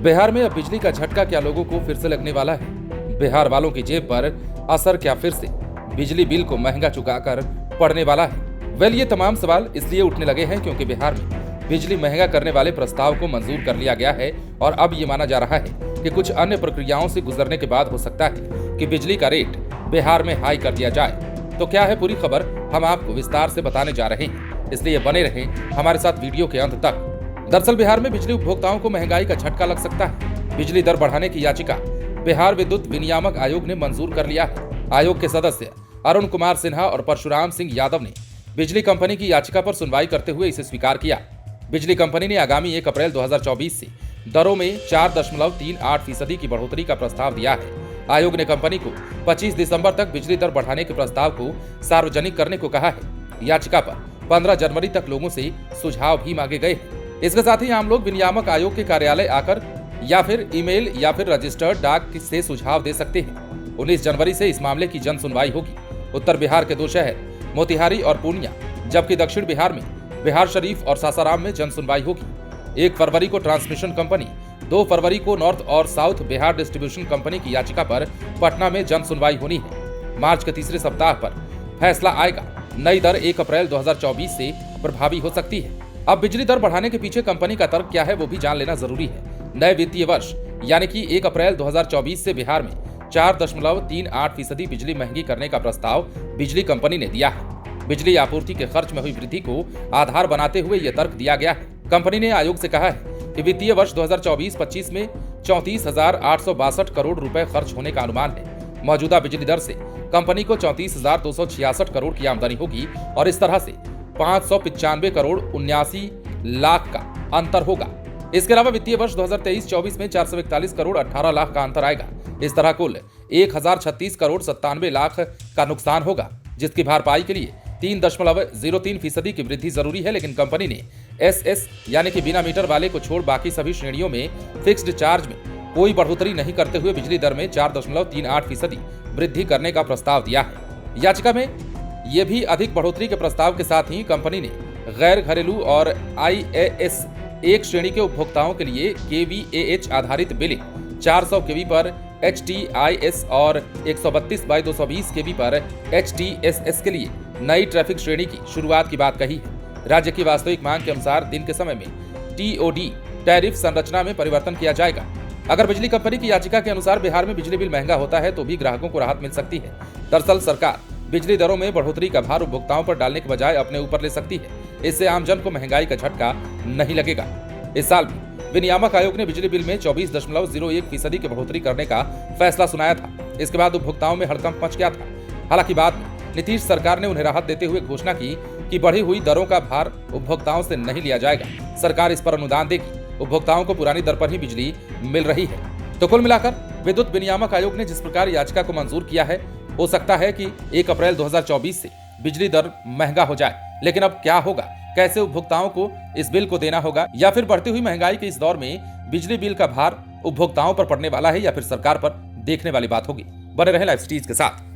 बिहार में अब बिजली का झटका क्या लोगों को फिर से लगने वाला है? बिहार वालों की जेब पर असर क्या फिर से बिजली बिल को महंगा चुकाकर पड़ने वाला है? वेल, ये तमाम सवाल इसलिए उठने लगे हैं क्योंकि बिहार में बिजली महंगा करने वाले प्रस्ताव को मंजूर कर लिया गया है और अब ये माना जा रहा है कि कुछ अन्य प्रक्रियाओं से गुजरने के बाद हो सकता है कि बिजली का रेट बिहार में हाई कर दिया जाए। तो क्या है पूरी खबर, हम आपको विस्तार से बताने जा रहे हैं, इसलिए बने रहें हमारे साथ वीडियो के अंत तक। दरअसल बिहार में बिजली उपभोक्ताओं को महंगाई का झटका लग सकता है। बिजली दर बढ़ाने की याचिका बिहार विद्युत विनियामक आयोग ने मंजूर कर लिया है। आयोग के सदस्य अरुण कुमार सिन्हा और परशुराम सिंह यादव ने बिजली कंपनी की याचिका पर सुनवाई करते हुए इसे स्वीकार किया। बिजली कंपनी ने आगामी 1 अप्रैल 2024 से दरों में 4.38% की बढ़ोतरी का प्रस्ताव दिया है। आयोग ने कंपनी को 25 दिसंबर तक बिजली दर बढ़ाने के प्रस्ताव को सार्वजनिक करने को कहा है। याचिका पर 15 जनवरी तक लोगों से सुझाव भी मांगे गए हैं। इसके साथ ही आम लोग विनियामक आयोग के कार्यालय आकर या फिर ईमेल या फिर रजिस्टर्ड डाक से सुझाव दे सकते हैं। 19 जनवरी से इस मामले की जन सुनवाई होगी। उत्तर बिहार के 2 शहर मोतिहारी और पूर्णिया, जबकि दक्षिण बिहार में बिहार शरीफ और सासाराम में जन सुनवाई होगी। 1 फरवरी को ट्रांसमिशन कंपनी, 2 फरवरी को नॉर्थ और साउथ बिहार डिस्ट्रीब्यूशन कंपनी की याचिका पर पटना में जन सुनवाई होनी है। मार्च के तीसरे सप्ताह पर फैसला आएगा। नई दर 1 अप्रैल 2024 से प्रभावी हो सकती है। अब बिजली दर बढ़ाने के पीछे कंपनी का तर्क क्या है वो भी जान लेना जरूरी है। नए वित्तीय वर्ष यानी कि 1 अप्रैल 2024 से बिहार में 4.38% बिजली महंगी करने का प्रस्ताव बिजली कंपनी ने दिया है। बिजली आपूर्ति के खर्च में हुई वृद्धि को आधार बनाते हुए यह तर्क दिया गया है। कंपनी ने आयोग से कहा है कि वित्तीय वर्ष 2024-25 में 34,862 करोड़ रुपए खर्च होने का अनुमान है। मौजूदा बिजली दर से कंपनी को 34,266 करोड़ की आमदनी होगी और इस तरह से 595 करोड़ 79 लाख का अंतर होगा। इसके अलावा वित्तीय वर्ष 2023-24 में 441 करोड़ 18 लाख का अंतर आएगा। इस तरह कुल 1036 करोड़ 97 लाख का नुकसान होगा, जिसकी भरपाई के लिए 3.03% की वृद्धि जरूरी है। लेकिन कंपनी ने एसएस यानी कि बिना मीटर वाले को छोड़ बाकी सभी श्रेणियों में फिक्स्ड चार्ज में कोई बढ़ोतरी नहीं करते हुए बिजली दर में 4.38% वृद्धि करने का प्रस्ताव दिया है। याचिका में ये भी अधिक बढ़ोतरी के प्रस्ताव के साथ ही कंपनी ने गैर घरेलू और IAS 1 श्रेणी के उपभोक्ताओं के लिए kVAH आधारित बिलिंग 400 kV पर HTIS और 132/220 kV पर HTSS के लिए नई ट्रैफिक श्रेणी की शुरुआत की बात कही है। राज्य की वास्तविक मांग के अनुसार दिन के समय में TOD टैरिफ संरचना में परिवर्तन किया जाएगा। अगर बिजली कंपनी की याचिका के अनुसार बिहार में बिजली बिल महंगा होता है तो भी ग्राहकों को राहत मिल सकती है। दरअसल सरकार बिजली दरों में बढ़ोतरी का भार उपभोक्ताओं पर डालने के बजाय अपने ऊपर ले सकती है। इससे आमजन को महंगाई का झटका नहीं लगेगा। इस साल भी विनियामक आयोग ने बिजली बिल में 24.01% की बढ़ोतरी करने का फैसला सुनाया था। इसके बाद उपभोक्ताओं में हड़कंप मच गया था। हालांकि बाद में नीतीश सरकार ने उन्हें राहत देते हुए घोषणा की कि बढ़ी हुई दरों का भार उपभोक्ताओं से नहीं लिया जाएगा। सरकार इस पर अनुदान देगी। उपभोक्ताओं को पुरानी दर पर ही बिजली मिल रही है। तो कुल मिलाकर विद्युत विनियामक आयोग ने जिस प्रकार याचिका को मंजूर किया है, हो सकता है कि 1 अप्रैल 2024 से बिजली दर महंगा हो जाए। लेकिन अब क्या होगा, कैसे उपभोक्ताओं को इस बिल को देना होगा, या फिर बढ़ती हुई महंगाई के इस दौर में बिजली बिल का भार उपभोक्ताओं पर पड़ने वाला है या फिर सरकार पर, देखने वाली बात होगी। बने रहे लाइव स्टीज के साथ।